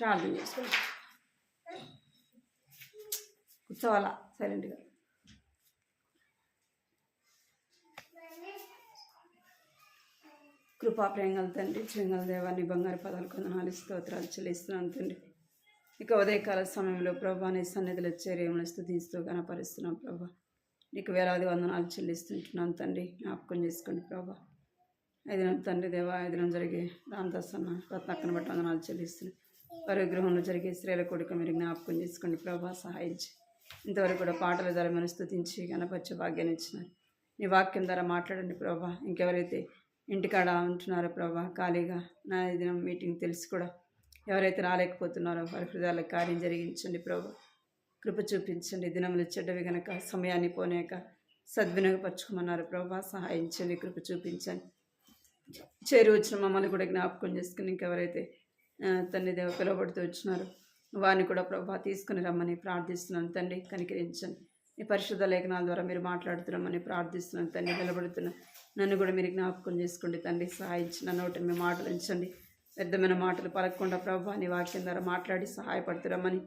ప్రార్థన చేసుకోండి. కూర్చోవాలా సైలెంట్గా. కృపా ప్రేంగల తండ్రి, శ్రీంగల దేవాన్ని బంగారు పదాలు కొందనాలు స్తోత్రాలు చెల్లిస్తున్నాను తండ్రి. ఇక ఉదయకాల సమయంలో ప్రభా నీ సన్నిధిలో చేరేమని స్తుతిస్తూ కనపరుస్తున్నాం ప్రభా. నీకు వేలాది వందనాలు చెల్లిస్తుంటున్నాను తండ్రి. జ్ఞాపకం చేసుకోండి ప్రభా. ఐదినం తండ్రి దేవా, ఐదినం జరిగే రామదాసన్న రత్నక్కను బట్టి వందనాలు చెల్లిస్తున్నాను. వారి గృహంలో జరిగే స్త్రీల కొడుకు మీరు జ్ఞాపకం చేసుకోండి ప్రభా, సహాయించి. ఇంతవరకు కూడా పాటల ద్వారా మనం స్తుతించి గణపరిచే భాగ్యాన్ని ఇచ్చినారు. నీ వాక్యం ద్వారా మాట్లాడండి ప్రభా. ఇంకెవరైతే ఇంటికాడ ఉంటున్నారో ప్రభా ఖాళీగా, నా దినం మీటింగ్ తెలిసి కూడా ఎవరైతే రాలేకపోతున్నారో వారి హృదయాలకు కార్యం జరిగించండి ప్రభా. కృప చూపించండి. దినములు చెడ్డవి గనక సమయాన్ని పోనేక సద్వినియోగపరచుకోమన్నారు ప్రభా, సహాయించండి, కృప చూపించండి. చేరి వచ్చిన మమ్మల్ని కూడా జ్ఞాపకం చేసుకుని ఇంకెవరైతే తండ్రి దేవ పిలువబడుతూ వచ్చినారో వారిని కూడా ప్రభా తీసుకుని రమ్మని ప్రార్థిస్తున్నాను తండ్రి. కనికరించండి. ఈ పరిశుద్ధ లేఖనాల ద్వారా మీరు మాట్లాడుతున్నామని ప్రార్థిస్తున్నాను తండ్రి. నిలబడుతున్నా నన్ను కూడా మీరు జ్ఞాపకం చేసుకోండి తండ్రి, సహాయించి. నా నోటిని మీ మాటలు ఉంచండి. వ్యర్థమైన మాటలు పలకకుండా ప్రభా నీ వాక్యం ద్వారా మాట్లాడి సహాయపడుతున్నామని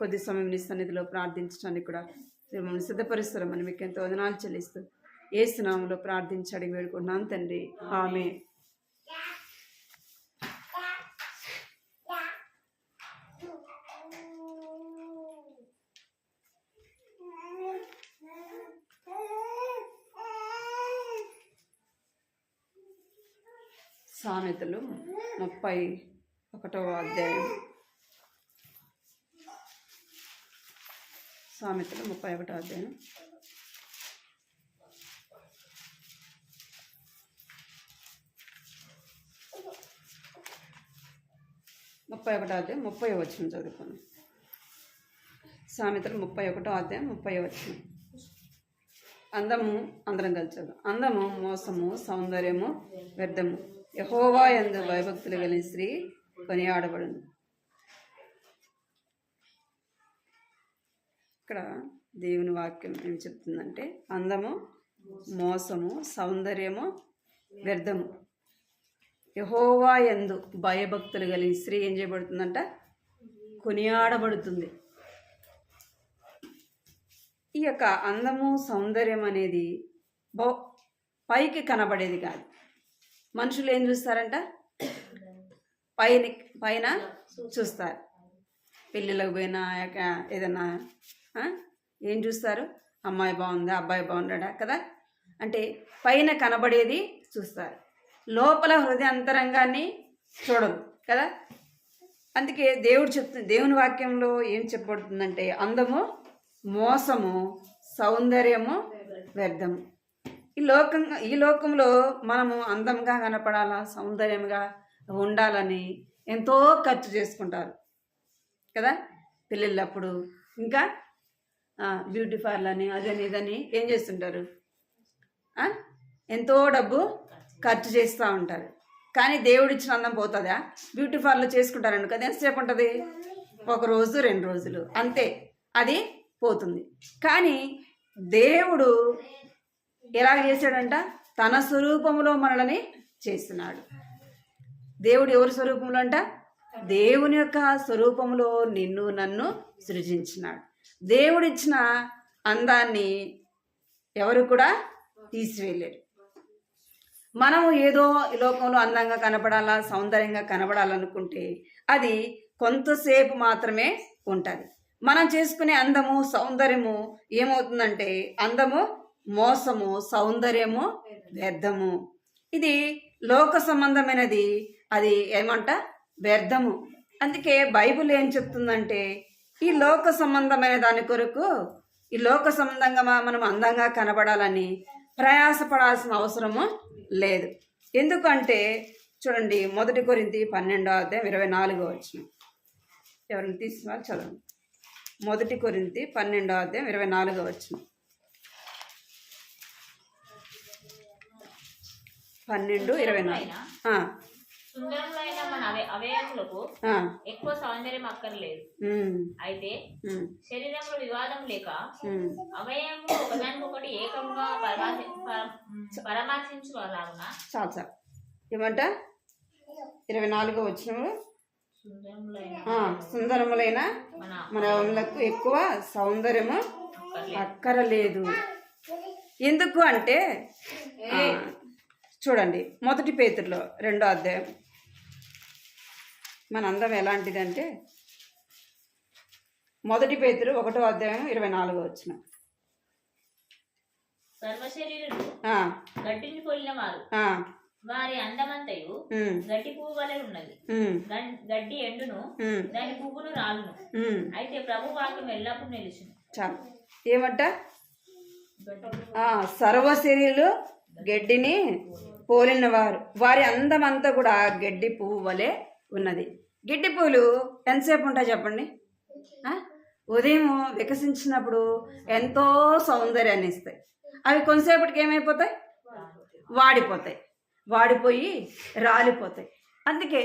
కొద్ది సమయం నీ సన్నిధిలో ప్రార్థించడానికి కూడా మమ్మల్ని సిద్ధపరుస్తారమని మీకు ఎంతో వదనాలు చెల్లిస్తూ యేసు నామములో ప్రార్థించి అడిగి వేడుకుంటున్నాను తండ్రి, ఆమేన్. సామెతలు 31వ అధ్యాయం. సామెతలు 31వ అధ్యాయం. ముప్పై 30వ వచనం చదువుకోండి. సామెతలు 31వ అధ్యాయం 30వ వచనం. అందము, అందరం కలిసి అందము మోసము, సౌందర్యము వ్యర్థము. యెహోవా యందు భయభక్తులు కలిగిన స్త్రీ కొనియాడబడును. ఇక్కడ దేవుని వాక్యం ఏం చెప్తుందంటే అందము, మోసము, సౌందర్యము వ్యర్థము. యెహోవా యందు భయభక్తులు కలిగిన స్త్రీ ఏం చేయబడుతుందంట? కొనియాడబడుతుంది. ఈ యొక్క అందము, సౌందర్యం అనేది పైకి కనబడేది కాదు. మనుషులు ఏం చూస్తారంట? పైన చూస్తారు. పెళ్ళిళ్ళకి పోయినా ఏదన్నా ఏం చూస్తారు? అమ్మాయి బాగుందా, అబ్బాయి బాగున్నాడా కదా, అంటే పైన కనబడేది చూస్తారు. లోపల హృదయ అంతరంగాన్ని చూడరు కదా. అందుకే దేవుని వాక్యంలో ఏం చెప్పబడుతుందంటే అందము, మోసము, సౌందర్యము వ్యర్థము. ఈ లోకంలో మనము అందంగా కనపడాలా, సౌందర్యంగా ఉండాలని ఎంతో ఖర్చు చేసుకుంటారు కదా. పెళ్ళిళ్ళప్పుడు ఇంకా బ్యూటీ పార్లర్ అని అదని ఇదని ఏం చేస్తుంటారు? ఎంతో డబ్బు ఖర్చు చేస్తూ ఉంటారు. కానీ దేవుడిచ్చిన అందం పోతుందా? బ్యూటీ పార్లర్ చేసుకుంటారండి కదా, ఎంతసేపు ఉంటుంది? 1 రోజు 2 రోజులు అంతే, అది పోతుంది. కానీ దేవుడు ఎలా చేశాడంట? తన స్వరూపంలో మనల్ని చేస్తున్నాడు. దేవుడు ఎవరి స్వరూపంలో అంట? దేవుని యొక్క స్వరూపంలో నిన్ను నన్ను సృజించినాడు. దేవుడిచ్చిన అందాన్ని ఎవరు కూడా తీసివేయలేరు. మనము ఏదో ఈ లోకంలో అందంగా కనపడాలా, సౌందర్యంగా కనపడాలనుకుంటే అది కొంతసేపు మాత్రమే ఉంటుంది. మనం చేసుకునే అందము, సౌందర్యము ఏమవుతుందంటే అందము మోసము, సౌందర్యము వ్యర్థము. ఇది లోక సంబంధమైనది, అది ఏమంట? వ్యర్థము. అందుకే బైబిల్ ఏం చెప్తుందంటే ఈ లోక సంబంధమైన దాని కొరకు, ఈ లోక సంబంధంగా మనం అందంగా కనబడాలని ప్రయాసపడాల్సిన అవసరము లేదు. ఎందుకంటే చూడండి, 1 కొరింథీ 12వ అధ్యాయం 24వ వచనం. ఎవరిని తీసుకున్నారు చదవండి. 1 కొరింథీ 12వ అధ్యాయం 24వ వచనం. 12:24. సుందరములైన మన అవయవములకు ఎక్కువ సౌందర్యం అక్కర్లేదు. అయితే శరీరంలో వివాదం లేక అవయవములు ఒకదానికొకటి ఏకంగా పరామర్శించులాగున. చాలు ఏమంట? 24వ వచనంలో సుందరములైన మన అవయములకు ఎక్కువ సౌందర్యము అక్కరలేదు. ఎందుకు అంటే చూడండి, 1 పేతురులో 2వ అధ్యాయం మన అందం ఎలాంటిదంటే 1 పేతురు 1వ అధ్యాయం 24వ వచనం. సర్వశరీరులు గడ్డిని పోలిన వారు, వారి అందమంతయు గడ్డి పువ్వు వలె ఉన్నది. గడ్డి ఎండును, దాని పువ్వును రాలును, అయితే ప్రభు వాక్యం ఎల్లప్పుడూ నిలుచును. చాలు. ఏమంట? సర్వశరీరులు గడ్డిని పోలిన వారు, వారి అందమంతా కూడా గడ్డి పువ్వు వలె ఉన్నది. గడ్డి పువ్వులు ఎంతసేపు ఉంటాయి చెప్పండి? ఉదయం వికసించినప్పుడు ఎంతో సౌందర్యాన్ని ఇస్తాయి. అవి కొంతసేపటికి ఏమైపోతాయి? వాడిపోయి రాలిపోతాయి. అందుకే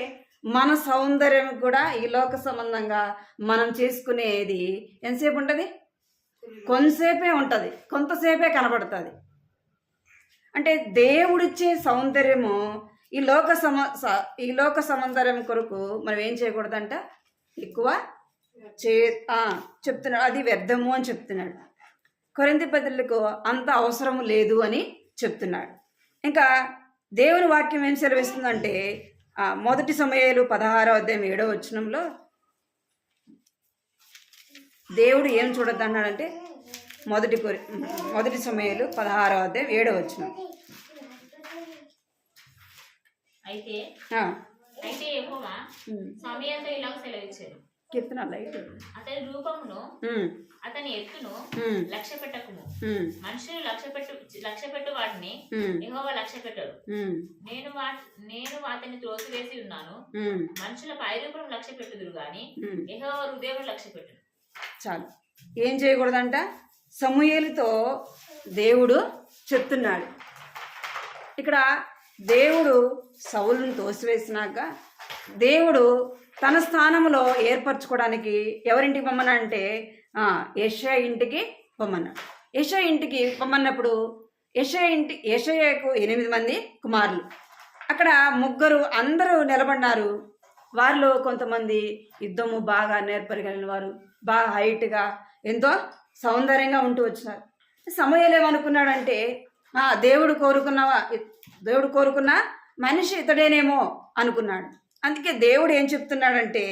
మన సౌందర్యం కూడా ఈ లోక సంబంధంగా మనం చేసుకునేది ఎంతసేపు ఉంటుంది? కొంతసేపే ఉంటుంది, కొంతసేపే కనబడుతుంది. అంటే దేవుడిచ్చే సౌందర్యము ఈ లోక సౌందర్యం కొరకు మనం ఏం చేయకూడదంట? ఎక్కువ చెప్తున్నాడు, అది వ్యర్థము అని చెప్తున్నాడు. కొరింథీ పత్రికకు అంత అవసరం లేదు అని చెప్తున్నాడు. ఇంకా దేవుని వాక్యం ఏం సెలవిస్తుందంటే 1 సమూయేలు 16వ అధ్యాయం 7వ వచనంలో దేవుడు ఏం చూడొద్దన్నాడంటే 1 సమూయేలు 16వ అధ్యాయం 7వ వచనం. అయితే యెహోవా సమూయేలుతో ఇలాగ సెలవిచ్చాడు, అతని రూపమును అతని ఎత్తును లక్ష్య పెట్టకుము. మనుషులు లక్ష్య పెట్టు వాటిని యెహోవా లక్ష్య పెట్టడు. నేను వాటిని త్రోసివేసి ఉన్నాను. మనుషుల పైరూపం లక్ష్య పెట్టుదురు గాని యెహోవా హృదయం లక్ష్య పెట్టడు. చాలు. ఏం చేయకూడదంట? సమూయేలుతో దేవుడు చెప్తున్నాడు. ఇక్కడ దేవుడు సౌలును తోసివేసినాక దేవుడు తన స్థానంలో ఏర్పరచుకోవడానికి ఎవరింటికి పొమ్మనంటే యెషయా ఇంటికి పొమ్మన్నాడు. యెషయా ఇంటికి పొమ్మన్నప్పుడు యెషయాకు 8 మంది కుమారులు. అక్కడ 3 అందరూ నిలబడినారు. వారిలో కొంతమంది యుద్ధము బాగా నేర్పరగలిగిన వారు, బాగా హైట్గా ఎంతో సౌందర్యంగా ఉంటూ వచ్చినారు. సమూయేలు ఏమనుకున్నాడంటే దేవుడు కోరుకున్న మనిషి ఇతడేనేమో అనుకున్నాడు. అందుకే దేవుడు ఏం చెప్తున్నాడంటే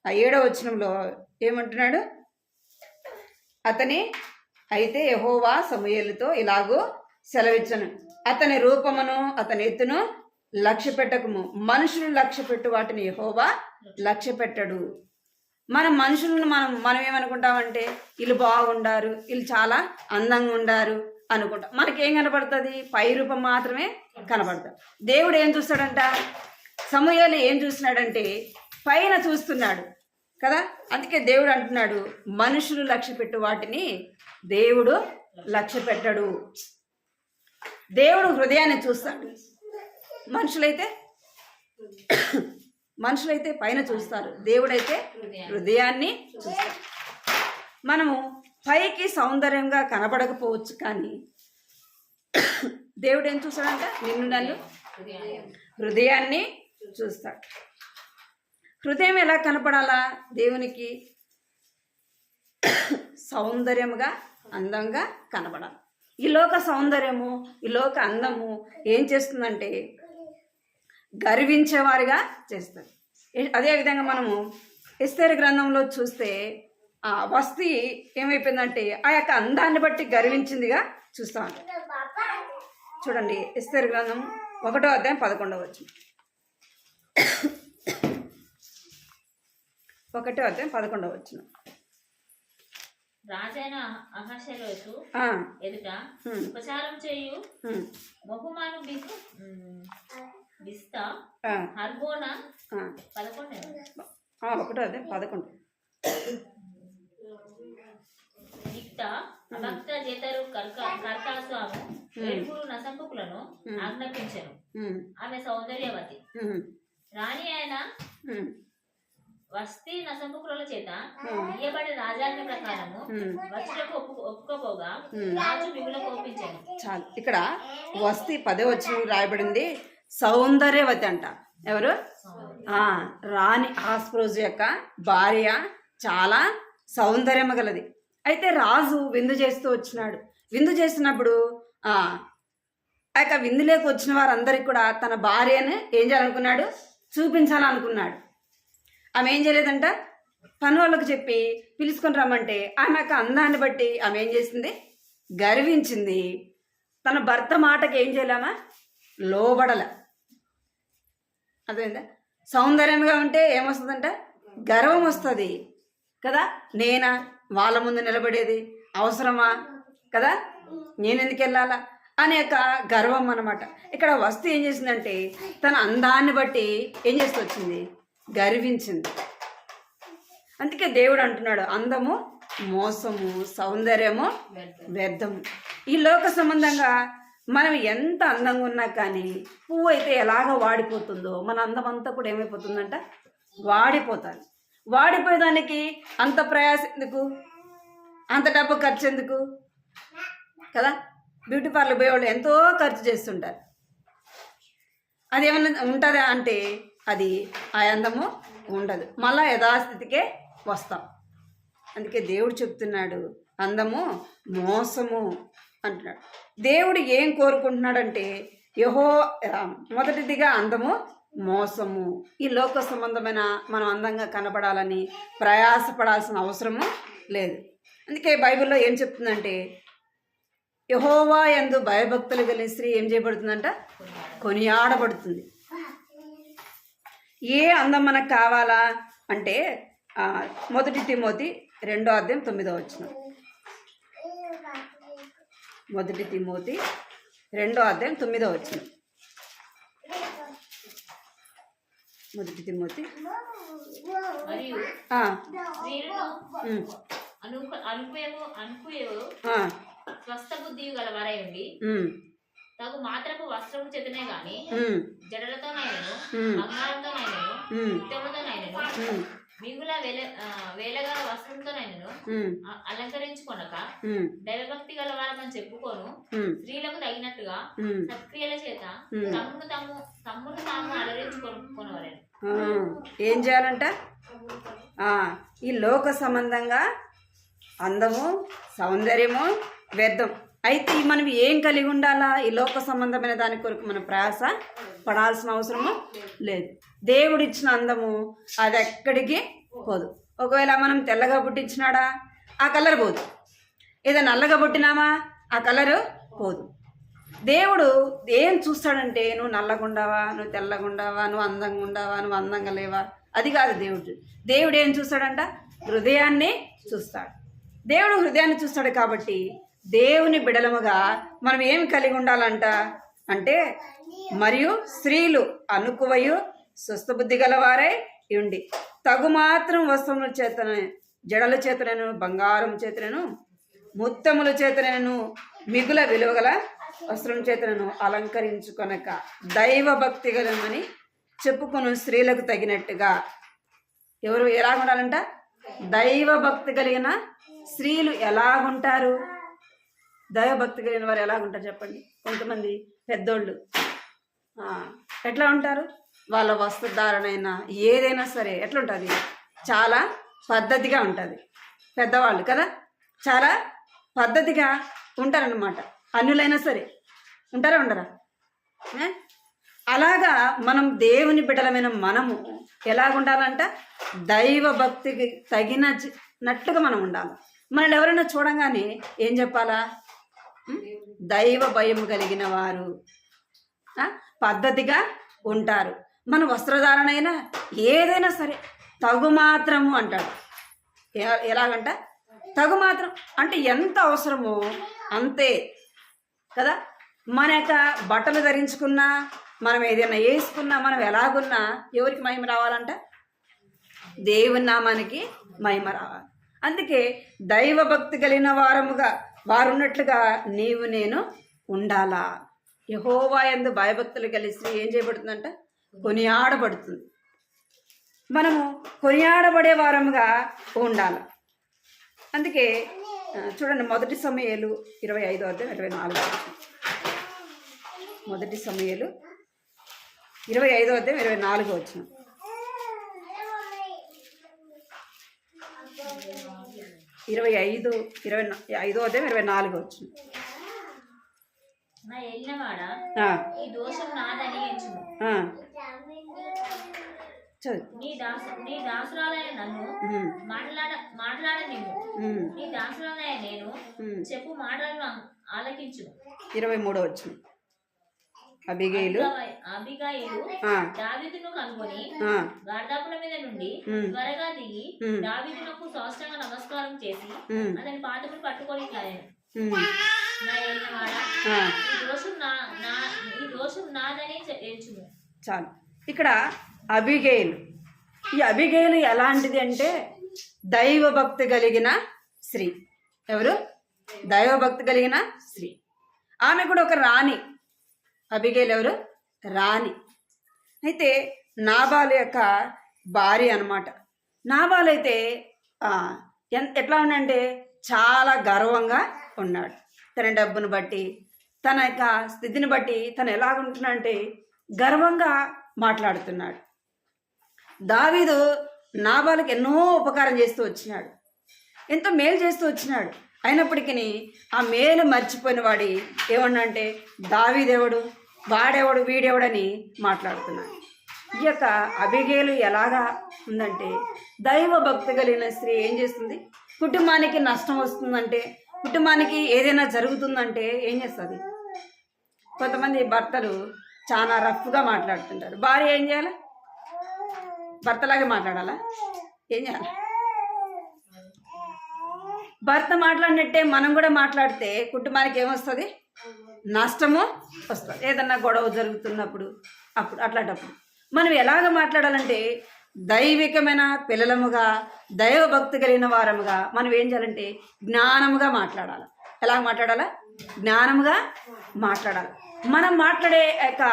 7వ వచనంలో ఏమంటున్నాడు? అయితే యెహోవా సమూయేలుతో ఇలాగూ సెలవిచ్చను, అతని రూపమును అతని ఎత్తును లక్ష్య పెట్టకుము. మనుషులు లక్ష్య పెట్టు వాటిని యెహోవా లక్ష్య పెట్టడు. మనుషులను మనం ఏమనుకుంటామంటే వీళ్ళు బాగుండారు, వీళ్ళు చాలా అందంగా ఉండారు అనుకుంటాం. మనకేం కనపడుతుంది? పై రూపం మాత్రమే కనపడుతుంది. దేవుడు ఏం చూస్తాడంట? సమూయేలు ఏం చూస్తున్నాడంటే పైన చూస్తున్నాడు కదా. అందుకే దేవుడు అంటున్నాడు, మనుషులు లక్ష్య పెట్టు వాటిని దేవుడు లక్ష్య పెట్టడు. దేవుడు హృదయాన్ని చూస్తాడు. మనుషులైతే పైన చూస్తారు, దేవుడైతే హృదయాన్ని చూస్తాడు. మనము పైకి సౌందర్యంగా కనబడకపోవచ్చు, కానీ దేవుడు ఏం చూస్తాడంట? నన్ను హృదయాన్ని చూస్తాడు. హృదయం ఎలా కనపడాలా? దేవునికి సౌందర్యముగా, అందంగా కనపడాలి. ఈ లోక సౌందర్యము, ఈ లోక అందము ఏం చేస్తుందంటే గర్వించేవారిగా చేస్తుంది. అదేవిధంగా మనము ఎస్తేరు గ్రంథంలో చూస్తే వస్తీ ఏమైపోయిందంటే ఆ యొక్క అందాన్ని బట్టి గర్వించిందిగా చూస్తాం. చూడండి, ఎస్తేరు గ్రంథం 1వ అధ్యాయం 11వ వచనం. 1వ అధ్యాయం 11వ వచనం. రాజైన అహష్వేరోషు ఎదుట ఉపచారం చేయు బహుమాను బిస్తా హర్బోనా 1వ అధ్యాయం 11. అభక్త జేతరు కర్కాస్వాము ఏడుగురు నసంపుకులను ఆజ్ఞాపించెను. ఆమె సౌందర్యవతి రాణి అయిన వస్తీ నసంపుకుల చేత ఇయ్యబడి రాజాజ్ఞ ప్రకారము వస్తులకు ఒప్పుకోపోగా రాజు మిగుల కోపించాను. చాలు. ఇక్కడ వస్తీ 10వ వచనం రాయబడింది, సౌందర్యవతి అంట. ఎవరు? రాణి ఆస్ప్రోజు యొక్క భార్య చాలా సౌందర్యం గలది. అయితే రాజు విందు చేస్తూ వచ్చినాడు. విందు చేస్తున్నప్పుడు ఆ యొక్క విందులోకి వచ్చిన వారందరికీ కూడా తన భార్యను ఏం చేయాలనుకున్నాడు? చూపించాలనుకున్నాడు. ఆమె ఏం చేయలేదంట, పని వాళ్ళకు చెప్పి పిలుచుకొని రమ్మంటే ఆమె యొక్క అందాన్ని బట్టి ఆమె ఏం చేసింది? గర్వించింది. తన భర్త మాటకి ఏం చేయలేమా? లోబడల. అదేందా? సౌందర్యంగా ఉంటే ఏమొస్తుందంట? గర్వం వస్తుంది కదా. నేనా వాళ్ళ ముందు నిలబడేది? అవసరమా కదా, నేను ఎందుకు వెళ్ళాలా అనే యొక్క గర్వం అన్నమాట. ఇక్కడ వస్తు ఏం చేసిందంటే తన అందాన్ని బట్టి ఏం చేస్తూ వచ్చింది? గర్వించింది. అందుకే దేవుడు అంటున్నాడు, అందము మోసము, సౌందర్యము వ్యర్థము. ఈ లోక సంబంధంగా మనం ఎంత అందంగా ఉన్నా కానీ పువ్వు అయితే ఎలాగ వాడిపోతుందో మన అందం అంతా కూడా ఏమైపోతుందంట? వాడిపోతాను. వాడిపోయేదానికి అంత ప్రయాస ఎందుకు? అంత డబ్బు ఖర్చు ఎందుకు కదా. బ్యూటీ పార్లర్ పోయేవాళ్ళు ఎంతో ఖర్చు చేస్తుంటారు. అది ఏమైనా ఉంటుందా అంటే అది ఆ అందము ఉండదు, మళ్ళా యథాస్థితికే వస్తాం. అందుకే దేవుడు చెప్తున్నాడు, అందము మోసము అంటున్నాడు. దేవుడు ఏం కోరుకుంటున్నాడంటే మొదటిదిగా అందము మోసము. ఈ లోక సంబంధమైన మనం అందంగా కనపడాలని ప్రయాసపడాల్సిన అవసరము లేదు. అందుకే బైబిల్లో ఏం చెప్తుందంటే యెహోవా యందు భయభక్తులు కలిగిన స్త్రీ ఏం చేయబడుతుందంట? కొనియాడబడుతుంది. ఏ అందం మనకు కావాలా అంటే 1 తిమోతి 2:9. 1 తిమోతి 2:9. 1 తిమోతి స్వస్థ బుద్ధి గలవారై ఉండి తగు మాత్రపు వస్త్రము చేతనే గాని జడలతోనైనను బంగారంతోనైనను ముత్యములతోనైనను మిగుల వేలగల వస్త్రంతోనైనను అలంకరించుకొనక దైవభక్తి గలవారమని చెప్పుకోను స్త్రీలకు తగినట్టుగా సత్క్రియల చేత తమ్మును తాము అలరించుకొనవలెను. ఏం చేయాలంట? ఈ లోక సంబంధంగా అందము సౌందర్యము వ్యర్థం. అయితే మనం ఏం కలిగి ఉండాలా? ఈ లోక సంబంధమైన దాని కొరకు మనం ప్రయాస పడాల్సిన అవసరము లేదు. దేవుడిచ్చిన అందము అది ఎక్కడికి పోదు. ఒకవేళ మనం తెల్లగా పుట్టించినాడా ఆ కలర్ పోదు. ఏదో నల్లగా పుట్టినామా ఆ కలరు పోదు. దేవుడు ఏం చూస్తాడంటే నువ్వు నల్లగా ఉండవా, నువ్వు తెల్లగా ఉండవా, నువ్వు అందంగా ఉండవా, నువ్వు అందంగా లేవా, అది కాదు దేవుడు. దేవుడు ఏం చూస్తాడంట? హృదయాన్ని చూస్తాడు. దేవుడు హృదయాన్ని చూస్తాడు. కాబట్టి దేవుని బిడలముగా మనం ఏమి కలిగి ఉండాలంట అంటే మరియు స్త్రీలు అనుకువయు స్వస్థ బుద్ధి గలవారై ఉండి తగు మాత్రం వస్త్రముల చేతన జడల చేతనను బంగారం చేతనను ముత్తముల చేతనను మిగుల విలువగల వస్త్రం చేతనను అలంకరించుకొనక దైవ భక్తి గలమని చెప్పుకొను స్త్రీలకు తగినట్టుగా ఎవరు ఎలాగుండాలంట? దైవ భక్తి కలిగిన స్త్రీలు ఎలాగుంటారు? దైవభక్తి కలిగిన వారు ఎలాగుంటారు చెప్పండి. కొంతమంది పెద్దోళ్ళు ఎట్లా ఉంటారు? వాళ్ళ వస్త్రధారణైనా ఏదైనా సరే ఎట్లా ఉంటుంది? చాలా పద్ధతిగా ఉంటుంది. పెద్దవాళ్ళు కదా చాలా పద్ధతిగా ఉంటారన్నమాట. అన్యులైనా సరే ఉంటారా ఉండరా? అలాగా మనం దేవుని బిడ్డలమైన మనము ఎలాగుండాలంట? దైవ భక్తికి తగినట్టుగా మనం ఉండాలి. మనల్ని ఎవరైనా చూడంగానే ఏం చెప్పాలా? దైవ భయం కలిగిన వారు పద్ధతిగా ఉంటారు. మన వస్త్రధారణ అయినా ఏదైనా సరే తగు మాత్రము అంటాడు. ఎలాగంట? తగు మాత్రం అంటే ఎంత అవసరమో అంతే కదా. మన యొక్క బట్టలు ధరించుకున్నా మనం ఏదైనా వేసుకున్నా మనం ఎలాగున్నా ఎవరికి మహిమ రావాలంట? దేవుని నామానికి మహిమ రావాలి. అందుకే దైవ భక్తి కలిగిన వారున్నట్లుగా నీవు నేను ఉండాలా. యెహోవా యందు భయభక్తులు కలిసి ఏం చేయబడుతుందంట? కొనియాడబడుతుంది. మనము కొనియాడబడే వారముగా ఉండాలి. అందుకే చూడండి 1 సమూయేలు 25:24. 1 సమూయేలు 25వ అధ్యాయం 24వ వచనం. 25వ అధ్యాయం 24వ వచనం. నా ఏలినవాడా ఈ దోషం నాదని ఎంచుము. నీ దాసురాలైన నన్ను మాట్లాడనివ్వు. నీ దాసురాలైన నేను చెప్పు మాటలను ఆలకించు. 23వ వచనం. అబిగయీలు దావీదును కనుగొని గార్దాపుల మీద నుండి త్వరగా దిగి దావీదునకు సాష్టాంగ నమస్కారం చేసి అతని పాదములు పట్టుకొని నా ఏలినవాడా ఈ దోషం నాదని ఎంచుము. చాలు. ఇక్కడ అబిగయీలు, ఈ అబిగయీలు ఎలాంటిది అంటే దైవభక్తి కలిగిన స్త్రీ. ఎవరు? దైవభక్తి కలిగిన స్త్రీ. ఆమె కూడా ఒక రాణి. అబిగయీలు ఎవరు? రాణి. అయితే నాబాలు యొక్క భార్య అన్నమాట. నాబాలు అయితే ఎట్లా ఉండంటే చాలా గర్వంగా ఉన్నాడు. తన డబ్బును బట్టి, తన యొక్క స్థితిని బట్టి తను ఎలాగుంటున్నాడంటే గర్వంగా మాట్లాడుతున్నాడు. దావీదు నాబాలుకి ఎన్నో ఉపకారం చేస్తూ వచ్చినాడు, ఎంతో మేలు చేస్తూ వచ్చినాడు. అయినప్పటికీ ఆ మేలు మర్చిపోయిన వాడి ఏమన్నా దావీదెవడు, వాడెవడు, వీడెవడని మాట్లాడుతున్నాడు. ఈ యొక్క అబిగయీలు ఎలాగా ఉందంటే దైవ భక్తి కలిగిన స్త్రీ ఏం చేస్తుంది? కుటుంబానికి నష్టం వస్తుందంటే, కుటుంబానికి ఏదైనా జరుగుతుందంటే ఏం చేస్తుంది? కొంతమంది భర్తలు చాలా రఫ్గా మాట్లాడుతుంటారు. భార్య ఏం చేయాలి? భర్తలాగే మాట్లాడాలా? ఏం చేయాలి? భర్త మాట్లాడినట్టే మనం కూడా మాట్లాడితే కుటుంబానికి ఏమొస్తుంది? నష్టము వస్తుంది. ఏదన్నా గొడవ జరుగుతున్నప్పుడు అట్లాంటప్పుడు మనం ఎలాగ మాట్లాడాలంటే దైవికమైన పిల్లలముగా, దైవభక్తి కలిగిన వారముగా మనం ఏం చేయాలంటే జ్ఞానముగా మాట్లాడాలి. ఎలా మాట్లాడాలా? జ్ఞానముగా మాట్లాడాలి. మనం మాట్లాడే యొక్క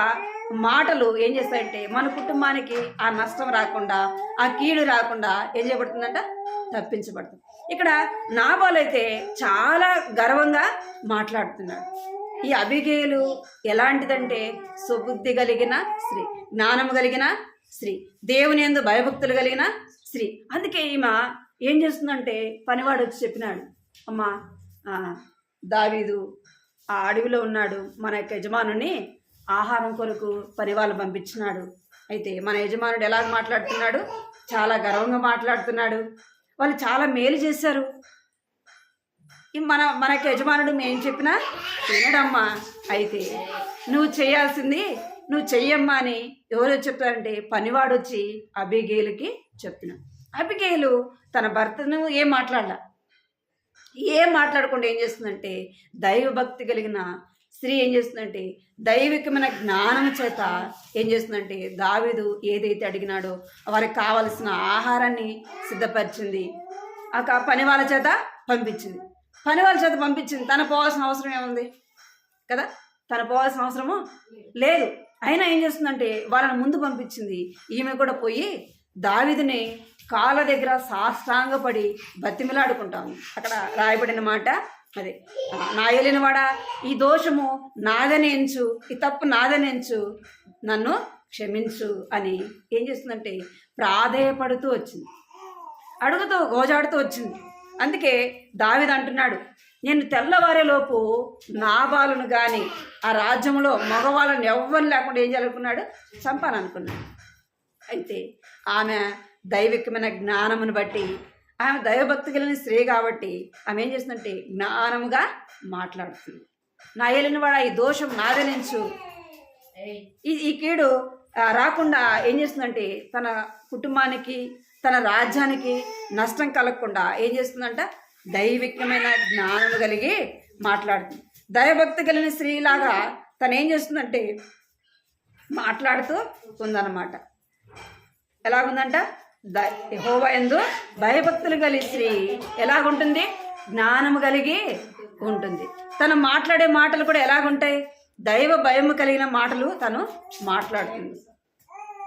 మాటలు ఏం చేస్తాయంటే మన కుటుంబానికి ఆ నష్టం రాకుండా, ఆ కీడు రాకుండా ఏం చేయబడుతుందంట? తప్పించబడుతుంది. ఇక్కడ నాబాలు అయితే చాలా గర్వంగా మాట్లాడుతున్నాడు. ఈ అబిగయీలు ఎలాంటిదంటే సుబుద్ధి కలిగిన స్త్రీ, జ్ఞానము కలిగిన స్త్రీ, దేవుని యందు భయభక్తులు కలిగిన స్త్రీ. అందుకే ఈమె ఏం చేస్తుందంటే పనివాడు వచ్చి చెప్పినాడు, అమ్మా దావీదు ఆ అడవిలో ఉన్నాడు, మన యొక్క యజమానుని ఆహారం కొరకు పనివాళ్ళు పంపించినాడు. అయితే మన యజమానుడు ఎలాగ మాట్లాడుతున్నాడు? చాలా గర్వంగా మాట్లాడుతున్నాడు. వాళ్ళు చాలా మేలు చేశారు. మనకి యజమానుడు మేము చెప్పినా వినడమ్మా. అయితే నువ్వు చేయాల్సింది నువ్వు చెయ్యమ్మా అని ఎవరు చెప్తారంటే పనివాడు వచ్చి అబిగయీలుకి చెప్తున్నాడు. అబిగయీలు తన భర్తను ఏం మాట్లాడకుండా ఏం చేస్తుందంటే దైవభక్తి కలిగిన స్త్రీ ఏం చేస్తుందంటే దైవికమైన జ్ఞానం చేత ఏం చేస్తుందంటే దావీదు ఏదైతే అడిగినాడో వారికి కావలసిన ఆహారాన్ని సిద్ధపరిచింది. ఆ పని వాళ్ళ చేత పంపించింది. తన పోవాల్సిన అవసరం ఏముంది కదా? తన పోవాల్సిన అవసరము లేదు. అయినా ఏం చేస్తుందంటే వాళ్ళని ముందు పంపించింది. ఈమె కూడా పోయి దావీదుని కాళ్ళ దగ్గర సాష్టాంగపడి బతిమిలాడుకుంటాము. అక్కడ రాయబడిన మాట అదే, నా ఏలినవాడా ఈ దోషము నాదని ఎంచు, ఈ తప్పు నాదని ఎంచు, నన్ను క్షమించు అని ఏం చేస్తుందంటే ప్రాధేయపడుతూ వచ్చింది, అడుగుతూ గోజాడుతూ వచ్చింది. అందుకే దావీదు అంటున్నాడు, నేను తెల్లవారేలోపు నాబాలును కానీ ఆ రాజ్యంలో మగవాళ్ళని ఎవ్వరు లేకుండా ఏం చేయాలనుకున్నాడు? చంపాలనుకున్నాడు. అయితే ఆమె దైవికమైన జ్ఞానమును బట్టి, ఆమె దైవభక్తి కలిగిన స్త్రీ కాబట్టి ఆమె ఏం చేస్తుందంటే జ్ఞానముగా మాట్లాడుతుంది. నా ఏలినవాడా ఈ దోషం నాదనించు, ఈ కీడు రాకుండా ఏం చేస్తుందంటే తన కుటుంబానికి, తన రాజ్యానికి నష్టం కలగకుండా ఏం చేస్తుందంట? దైవికమైన జ్ఞానము కలిగి మాట్లాడుతుంది. దైవభక్తి కలిగిన స్త్రీలాగా తను ఏం చేస్తుందంటే మాట్లాడుతూ ఉందన్నమాట. ఎలాగుందంట? యెహోవా యందు భయభక్తులు కలిగి స్త్రీ ఎలాగుంటుంది? జ్ఞానము కలిగి ఉంటుంది. తను మాట్లాడే మాటలు కూడా ఎలాగుంటాయి? దైవ భయము కలిగిన మాటలు తను మాట్లాడుతుంది.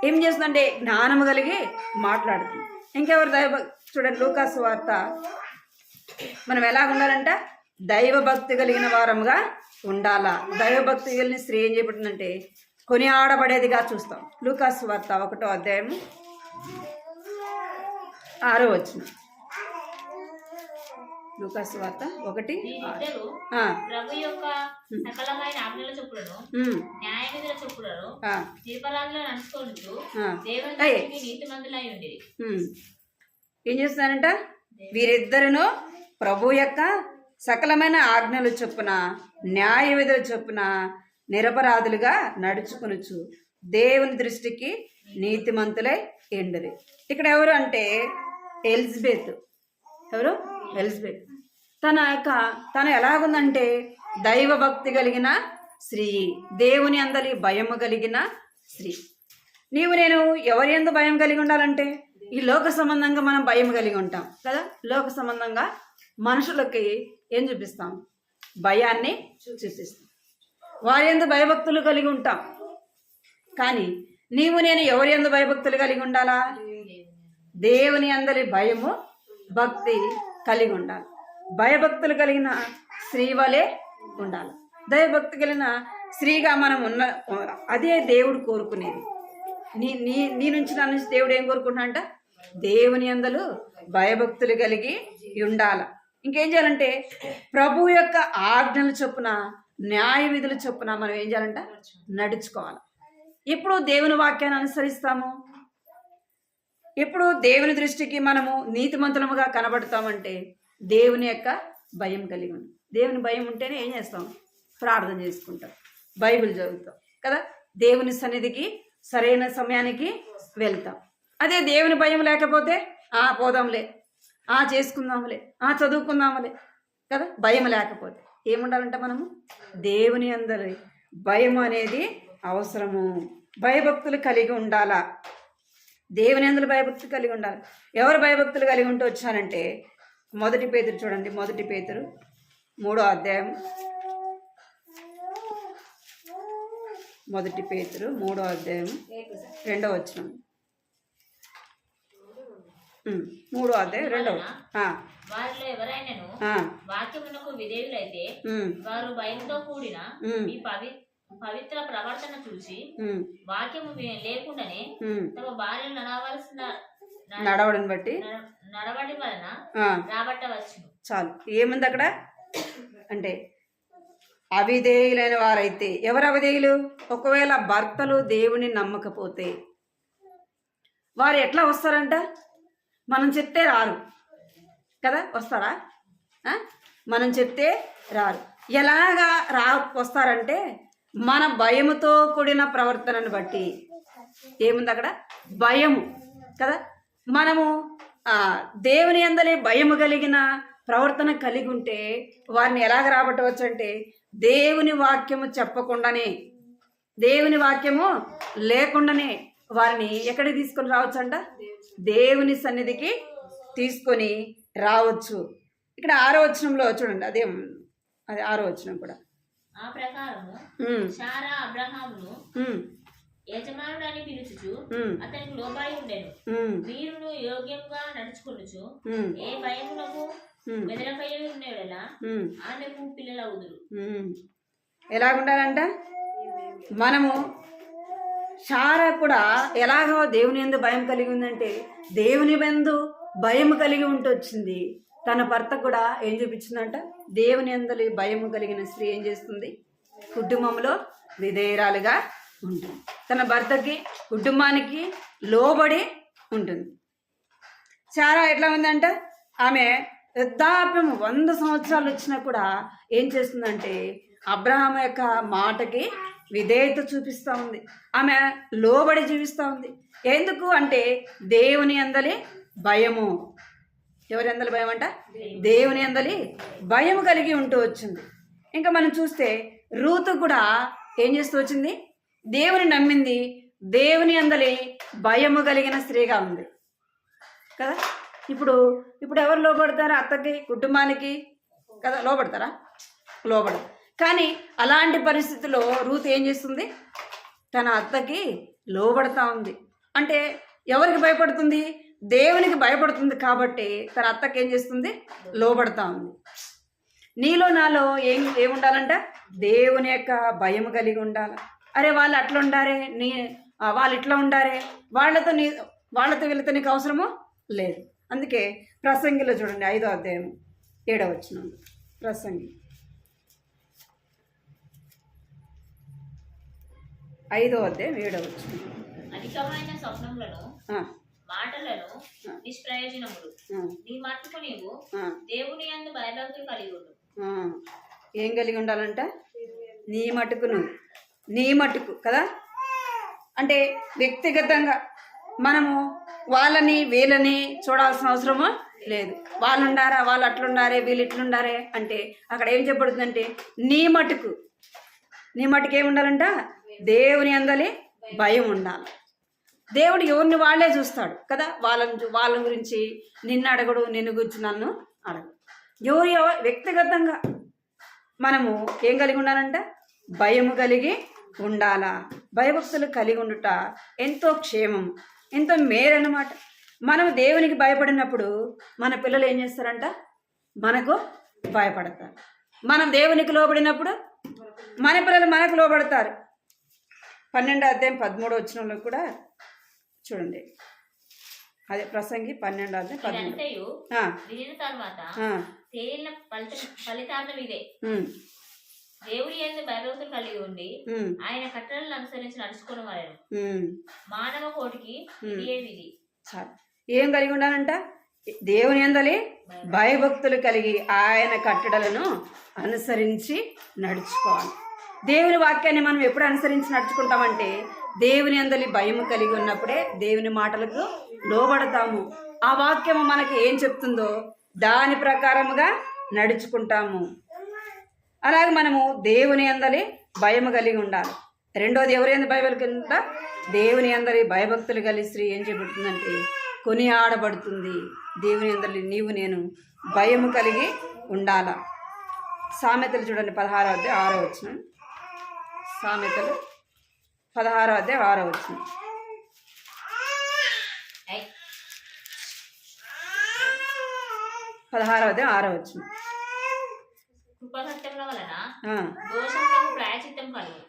ఏం చేస్తుందంటే జ్ఞానము కలిగి మాట్లాడుతుంది. ఇంకెవరు చూడండి, లూకాసు వార్త మనం ఎలా ఉండాలంట? దైవభక్తి కలిగిన వారముగా ఉండాలా. దైవభక్తి కలిగిన స్త్రీ ఏం చేయబడుతుందంటే కొనియాడబడేదిగా చూస్తాం. లూకాసు వార్త 1వ అధ్యాయము 6వ వచనం. లూకాసు వార్త 1:6. వీరిద్దరూ ప్రభు యొక్క సకలమైన ఆజ్ఞల చొప్పులను న్యాయ విధుల చొప్పులను నిరపరాధులను నడుచుకొనుచు దేవుని దృష్టికి నీతిమంతులై ఉండిరి. ఏం చేస్తున్నారంట? వీరిద్దరును ప్రభు యొక్క సకలమైన ఆజ్ఞలు చొప్పున న్యాయ విధుల చొప్పున నిరపరాధులుగా నడుచుకొనుచు దేవుని దృష్టికి నీతిమంతులై ఎండిరి. ఇక్కడ ఎవరు అంటే ఎలిజబెత్. ఎవరు? ఎలిజబెత్. తను ఎలాగుందంటే దైవ భక్తి కలిగిన స్త్రీ, దేవుని అందరి భయము కలిగిన స్త్రీ. నీవు నేను ఎవరి యందు భయం కలిగి ఉండాలంటే ఈ లోక సంబంధంగా మనం భయం కలిగి ఉంటాం కదా. లోక సంబంధంగా మనుషులకి ఏం చూపిస్తాం? భయాన్ని చూపిస్తాం. వారి యందు భయభక్తులు కలిగి ఉంటాం. కానీ నీవు నేను ఎవరి యందు భయభక్తులు కలిగి ఉండాలా? దేవుని అందరి భయము భక్తి కలిగి ఉండాలి. భయభక్తులు కలిగిన స్త్రీ వలె ఉండాలి. దైవభక్తి కలిగిన స్త్రీగా మనం ఉన్న అదే దేవుడు కోరుకునేది. నీ నుంచి నా నుంచి దేవుడు ఏం కోరుకుంటున్నాడంట? దేవుని యందు భయభక్తులు కలిగి ఉండాలి. ఇంకేం చేయాలంటే ప్రభు యొక్క ఆజ్ఞల చొప్పున న్యాయ విధుల చొప్పున మనం ఏం చేయాలంట? నడుచుకోవాలి. ఎప్పుడు దేవుని వాక్యాన్ని అనుసరిస్తాము, ఎప్పుడు దేవుని దృష్టికి మనము నీతిమంతులముగా కనబడతామంటే దేవుని యొక్క భయం కలిగి ఉంది. దేవుని భయం ఉంటేనే ఏం చేస్తాం? ప్రార్థన చేసుకుంటాం, బైబిల్ చదువుతాం కదా. దేవుని సన్నిధికి సరైన సమయానికి వెళ్తాం. అదే దేవుని భయం లేకపోతే పోదాంలే, చేసుకుందాంలే, చదువుకుందాంలే కదా. భయం లేకపోతే ఏముండాలంట? మనము దేవుని అందరి భయం అనేది అవసరము. భయభక్తులు కలిగి ఉండాలా. దేవుని అందరి భయభక్తులు కలిగి ఉండాలి. ఎవరు భయభక్తులు కలిగి ఉంటూ వచ్చానంటే 1 పేతురు చూడండి. 1 పేతురు 3వ అధ్యాయం. 1 పేతురు 3వ అధ్యాయం 2వ వచనం. 3వ అధ్యాయం 2వ. వారిలో ఎవరైనాను వాక్యమునకు విధేయులైతే వారు భయంతో కూడిన ఈ పవిత్ర ప్రవర్తన చూసి వాక్యము లేకుండానే తమ భార్యను నడవడం బట్టి నడవడి వలన రాబట్టవచ్చు. చాలు. ఏముంది అక్కడ అంటే అవిధేయులైన వారైతే. ఎవరు అవిధేయులు? ఒకవేళ భర్తలు దేవుని నమ్మకపోతే వారు ఎట్లా వస్తారంట? మనం చెప్తే రారు కదా. వస్తారా? మనం చెప్తే రారు. ఎలాగా వస్తారంటే మన భయముతో కూడిన ప్రవర్తనను బట్టి. ఏముంది అక్కడ? భయము కదా. మనము దేవుని యందలి భయము కలిగిన ప్రవర్తన కలిగి ఉంటే వారిని ఎలాగ రాబట్టవచ్చు అంటే దేవుని వాక్యము చెప్పకుండానే, దేవుని వాక్యము లేకుండానే వారిని ఎక్కడికి తీసుకొని రావచ్చు అంట? దేవుని సన్నిధికి తీసుకొని రావచ్చు. ఇక్కడ 6వ వచనంలో చూడండి. అది 6వ వచనం కూడా. ఆ ప్రకారము శారా అబ్రహామును యజమానుడని పిలుచుచు అతనికి లోబడి ఉండెను. వీరును యోగ్యంగా నడుచుకొనుచు ఏ భయమునకు బెదరకై ఉండేలా ఆమెకు పిల్లలవుదురు. ఎలాగుండాలంట? మనము శారా కూడా ఎలాగో దేవుని యందు భయం కలిగి ఉందంటే దేవుని యందు భయం కలిగి ఉంటూ వచ్చింది. తన భర్త కూడా ఏం చూపించిందంట? దేవుని యందలి భయము కలిగిన స్త్రీ ఏం చేస్తుంది? కుటుంబంలో విధేయురాలుగా ఉంటుంది. తన భర్తకి కుటుంబానికి లోబడి ఉంటుంది. శారా ఎట్లా ఉందంట? ఆమె వృద్ధాప్యం 100 సంవత్సరాలు వచ్చినా కూడా ఏం చేస్తుందంటే అబ్రహాం యొక్క మాటకి విధేయత చూపిస్తూ ఉంది. ఆమె లోబడి జీవిస్తూ ఉంది. ఎందుకు అంటే దేవుని యందలి భయము. ఎవరి యందలి భయం అంట? దేవుని యందలి భయం కలిగి ఉంటూ వచ్చింది. ఇంకా మనం చూస్తే రూతు కూడా ఏం చేస్తూ వచ్చింది? దేవుని నమ్మింది. దేవుని యందలి భయము కలిగిన స్త్రీగా ఉంది కదా. ఇప్పుడు ఎవరు లోబడతారా? అత్తకి, కుటుంబానికి కదా లోబడతారా? లోబడరు. కానీ అలాంటి పరిస్థితుల్లో రూతు ఏం చేస్తుంది? తన అత్తకి లోబడతా ఉంది. అంటే ఎవరికి భయపడుతుంది? దేవునికి భయపడుతుంది. కాబట్టి తన అత్తకి ఏం చేస్తుంది? లోబడతా ఉంది. నీలో నాలో ఏముండాలంట? దేవుని యొక్క భయం కలిగి ఉండాలి. అరే వాళ్ళు అట్లా ఉండారే వాళ్ళు ఇట్లా ఉండారే వాళ్ళతో వీళ్ళతో నీకు అవసరమో లేదు. అందుకే ప్రసంగిలో చూడండి 5వ అధ్యాయం 7వ వచనం. ప్రసంగి 5వ అధ్యాయం 7వ వచనం. అధికమైన స్వప్నములను మాటలను నిష్ప్రయోజనములు నీ మట్టుకు నీవు దేవుని యందు భయభక్తులు కలిగి ఉండు. ఏం కలిగి ఉండాలంట? నీ మట్టుకు కదా. అంటే వ్యక్తిగతంగా మనము వాళ్ళని వీళ్ళని చూడాల్సిన అవసరమో లేదు. వాళ్ళు ఉండారా, వాళ్ళు అట్లుండారే, వీళ్ళు ఇట్లుండారే అంటే అక్కడ ఏం చెప్పబడుతుందంటే నీ మట్టుకు ఏముండాలంట? దేవుని అందలి భయం ఉండాలి. దేవుడు ఎవరిని వాళ్ళే చూస్తాడు కదా. వాళ్ళ గురించి నిన్ను అడగడు, నిన్ను గురించి నన్ను అడగడు. వ్యక్తిగతంగా మనము ఏం కలిగి ఉండాలంట? భయము కలిగి ఉండాలా. భయభక్తులు కలిగి ఉండుట ఎంతో క్షేమం, ఎంతో మేలన్నమాట. మనం దేవునికి భయపడినప్పుడు మన పిల్లలు ఏం చేస్తారంట? మనకు భయపడతారు. మనం దేవునికి లోబడినప్పుడు మన పిల్లలు మనకు లోబడతారు. 12వ అధ్యాయం 13వ వచనంలో కూడా చూడండి. అదే ప్రసంగి 12వ అధ్యాయం 13. దేవుని యందు భయభక్తులు కలిగి ఉండి ఆయన కట్టడలను అనుసరించి నడుచుకుని వారు మానవ కోటికి ఇదే విధి. ఏం కలిగి ఉండాలంట? దేవుని యందలి భయభక్తులు కలిగి ఆయన కట్టడలను అనుసరించి నడుచుకోవాలి. దేవుని వాక్యాన్ని మనం ఎప్పుడు అనుసరించి నడుచుకుంటామంటే దేవుని యందలి భయము కలిగి ఉన్నప్పుడే దేవుని మాటలకు లోబడతాము. ఆ వాక్యము మనకి ఏం చెప్తుందో దాని ప్రకారముగా నడుచుకుంటాము. అలాగే మనము దేవుని యందలి భయము కలిగి ఉండాలి. రెండోది ఎవరి యందు భయభక్తులు? దేవుని యందలి భయభక్తులు కలిగి స్త్రీ ఏం చెబుతుందంటే కొనియాడబడుతుంది. దేవుని యందలి నీవు నేను భయము కలిగి ఉండాల. సామెతలు చూడండి 16వ అధ్యాయం 6వ వచనం. సామెతలు 16వ అధ్యాయం 6వ వచనం. 16వ అధ్యాయం 6వ వచనం. కృపసత్యముల వలన దోషములకు ప్రాయశ్చిత్తం కలుగు.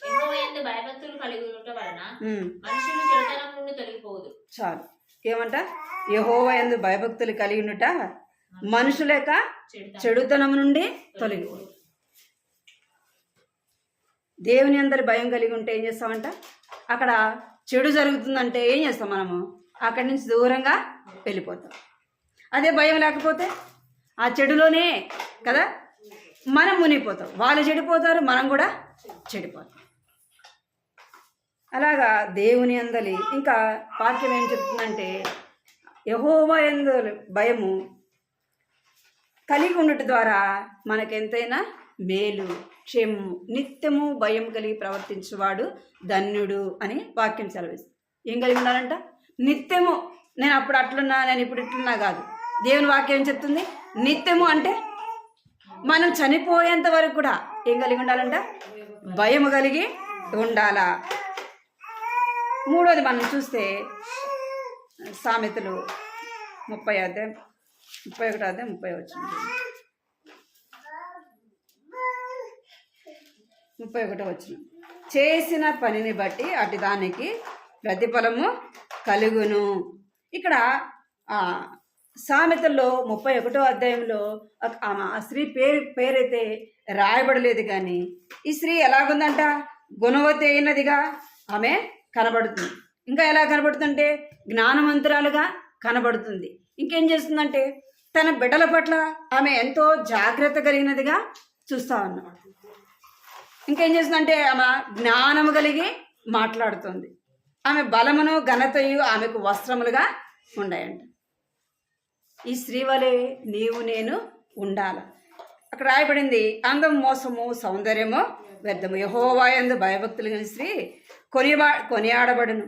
యెహోవా యందు భయభక్తులు కలిగి ఉండటం వలన మనుషులు చెడుతనం నుండి తొలగిపోదు. చాలు. ఏమంట? యెహోవా యందు భయభక్తులు కలిగి ఉండుట మనుషుల యొక్క చెడుతనం నుండి తొలగిపోదు. దేవుని అందరి భయం కలిగి ఉంటే ఏం చేస్తామంట? అక్కడ చెడు జరుగుతుందంటే ఏం చేస్తాం? మనము అక్కడి నుంచి దూరంగా వెళ్ళిపోతాం. అదే భయం లేకపోతే ఆ చెడులోనే కదా మనం మునిగిపోతాం. వాళ్ళు చెడిపోతారు, మనం కూడా చెడిపోతాం. అలాగా దేవుని అందలి ఇంకా వాక్యం ఏం చెప్తుందంటే యెహోవా యందు భయము కలిగి ఉండటం ద్వారా మనకెంతైనా మేలు, క్షేమము, నిత్యము భయం కలిగి ప్రవర్తించేవాడు ధన్యుడు అని వాక్యం సెలవిస్తుంది. ఏం కలిగి ఉండాలంట? నిత్యము. నేను అప్పుడు అట్లున్నా, నేను ఇప్పుడు ఇట్లున్నా కాదు. దేవుని వాక్యం ఏం చెప్తుంది? నిత్యము అంటే మనం చనిపోయేంత వరకు కూడా ఏం కలిగి ఉండాలంట? భయము కలిగి ఉండాలా. మూడోది మనం చూస్తే సామెతలు 31వ అధ్యాయం 30వ వచనం. 31వ వచనం. చేసిన పనిని బట్టి అటు దానికి ప్రతిఫలము కలుగును. ఇక్కడ సామెతల్లో 31వ అధ్యాయంలో ఆ స్త్రీ పేరైతే రాయబడలేదు, కానీ ఈ స్త్రీ ఎలాగుందంట? గుణవతి అయినదిగా ఆమె కనబడుతుంది. ఇంకా ఎలా కనబడుతుందంటే జ్ఞానవంతురాలుగా కనబడుతుంది. ఇంకేం చేస్తుందంటే తన బిడ్డల పట్ల ఆమె ఎంతో జాగ్రత్త కలిగినదిగా చూస్తా ఉన్నాం. ఇంకేం చేస్తుందంటే ఆమె జ్ఞానము కలిగి మాట్లాడుతుంది. ఆమె బలమును ఘనతయు ఆమెకు వస్త్రములుగా ఉన్నాయంట. ఈ స్త్రీ వలె నీవు నేను ఉండాల. అక్కడ రాయబడింది అందం మోసము సౌందర్యము వ్యర్థము. యెహోవా యందు భయభక్తులు కలిగిన స్త్రీ కొనియాడబడును.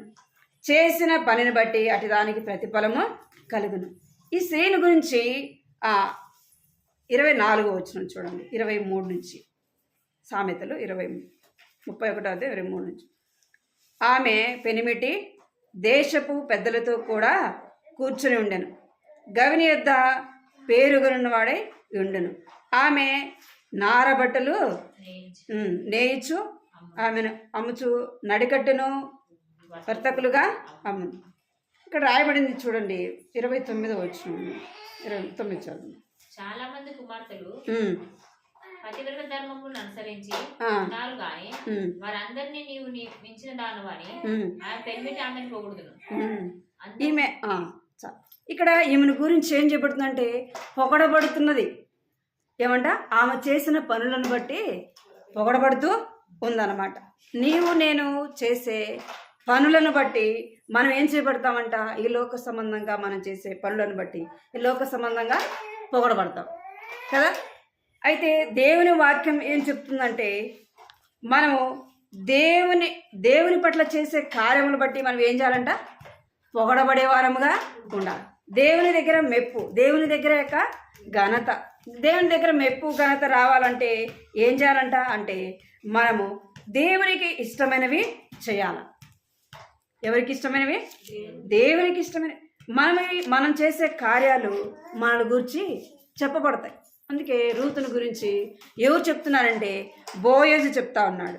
చేసిన పనిని బట్టి అటు దానికి ప్రతిఫలము కలుగును. ఈ స్త్రీని గురించి 24వ వచనం చూడండి. 23 నుంచి సామెతలు 31వ అధ్యాయం 23 నుంచి. ఆమె పెనిమిటి దేశపు పెద్దలతో కూడా కూర్చుని ఉండెను. గవిని యొద్ద పేరుగొన్నవాడై ఉండెను. ఆమె నారబట్టలు నేయిచు ఆమెను అమ్ముచు నడికట్టును వర్తకులుగా అమ్మును. ఇక్కడ రాయబడింది చూడండి, 29 వచ్చిన 29 చదువు. చాలా మంది కుమార్తెలు పతివ్రత ధర్మములను అనుసరించి ఉన్నారు గాని వారందరినీ నీవు మించిన దాను అని ఆమె పెళ్లిటి ఆమెను పొగుడుదును. ఈమె ఇక్కడ ఈమెను గురించి ఏం చెబుతుందంటే పొగడబడుతున్నది. ఏమంట, ఆమె చేసిన పనులను బట్టి పొగడబడుతూ ఉందన్నమాట. నీవు నేను చేసే పనులను బట్టి మనం ఏం చేయబడతామంట, ఈ లోక సంబంధంగా మనం చేసే పనులను బట్టి ఈ లోక సంబంధంగా పొగడబడతాం కదా. అయితే దేవుని వాక్యం ఏం చెప్తుందంటే మనము దేవుని పట్ల చేసే కార్యములు బట్టి మనం ఏం చేయాలంట, పొగడబడే వారముగా ఉండాలి. దేవుని దగ్గర మెప్పు, దేవుని దగ్గర యొక్క ఘనత, దేవుని దగ్గర మెప్పు ఘనత రావాలంటే ఏం చేయాలంట అంటే మనము దేవునికి ఇష్టమైనవి చేయాలి. ఎవరికి ఇష్టమైనవి? దేవునికి ఇష్టమైనవి. మనం చేసే కార్యాలు మన గురించి చెప్పబడతాయి. అందుకే రూతుని గురించి ఎవరు చెప్తున్నారంటే బోయజు చెప్తా ఉన్నాడు.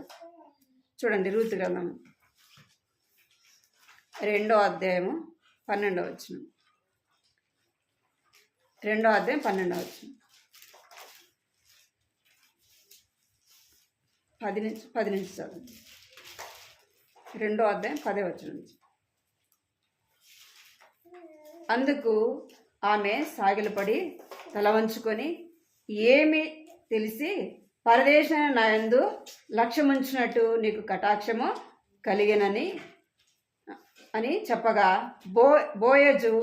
చూడండి, రూతు గ్రంథం 2వ అధ్యాయము 12వ వచనం. 2వ అధ్యాయం 12వ వచనం. 10 నుంచి చదువు. 2వ అధ్యాయం 10వ వచనం నుంచి. అందుకు ఆమె సాగిలపడి తల వంచుకొని, ఏమి తెలిసి పరదేశమైన నా యందు లక్ష్యముంచినట్టు నీకు కటాక్షము కలిగినని అని చెప్పగా, బోయజు